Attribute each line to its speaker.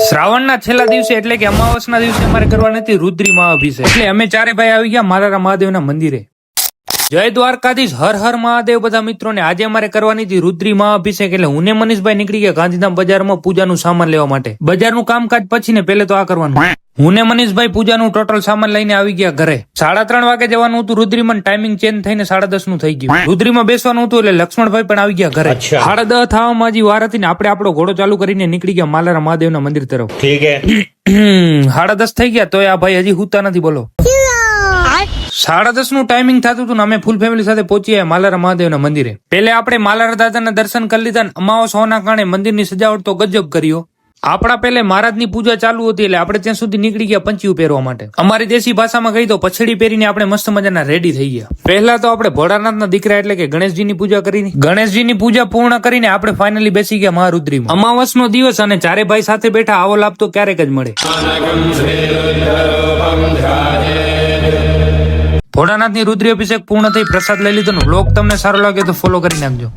Speaker 1: શ્રાવણના છેલ્લા દિવસે એટલે કે અમાવસના દિવસે અમારે કરવાની હતી રુદ્રી મહાઅભિષેક. એટલે અમે ચારે ભાઈ આવી ગયા માલારા મહાદેવના મંદિરે. જય દ્વારકાધીશ, હર હર મહાદેવ બધા મિત્રોને. આજે અમારે કરવાની હતી રુદ્રી મહાઅભિષેક. એટલે હું ને મનીષભાઈ નીકળી ગયા ગાંધીધામ બજારમાં પૂજાનું સામાન લેવા માટે. બજારનું કામકાજ પછી ને પેલે તો આ કરવાનું. હું ને મનીષભાઈ પૂજાનું ટોટલ સામાન લઈને આવી ગયા ઘરે. 3:30 વાગે જવાનું હતું રુદ્રીમાં. ટાઈમિંગ ચેન્જ થઈને 10:30 નું થઈ ગયું. રુદ્રીમાં બેસવાનું હતું એટલે લક્ષ્મણભાઈ પણ આવી ગયા ઘરે. 10:30 થવામાં હજી વાર હતી ને આપણે આપણો ઘોડો ચાલુ કરીને નીકળી ગયા માલારા મહાદેવના મંદિર તરફ. 10:30 થઈ ગયા તોય આ ભાઈ હજી હુતા નથી. બોલો 10:30 નું ટાઈમિંગ થતું હતું ને અમે ફૂલ ફેમિલી સાથે પહોંચી આવ્યા માલારા મહાદેવના મંદિરે. પેલે આપણે માલારા દાદાના દર્શન કરી લીધા. અમાવસ હોવાના કારણે મંદિરની સજાવટ તો ગજબ કર્યો. આપણા પેલે મહારાજની પૂજા ચાલુ હતી એટલે આપણે ત્યાં સુધી નીકળી ગયા પંચિયું પહેરવા માટે. અમારી દેશી ભાષામાં કહી તો પછડી પહેરીને આપણે મસ્ત મજાના રેડી થઈ ગયા. પહેલા તો આપણે ભોળાનાથના દીકરા એટલે કે ગણેશજીની પૂજા કરીને ગણેશજીની પૂજા પૂર્ણ કરીને આપણે ફાઇનલી બેસી ગયા મહારુદ્રીમાં. અમાવસનો દિવસ અને ચારે ભાઈ સાથે બેઠા આવો લાભ તો ક્યારેક જ મળે. ભોળાનાથની રુદ્રી અભિષેક પૂર્ણ થઈ પ્રસાદ લઈ લીધો. વ્લોગ તમને સારો લાગે તો ફોલો કરી નાખજો.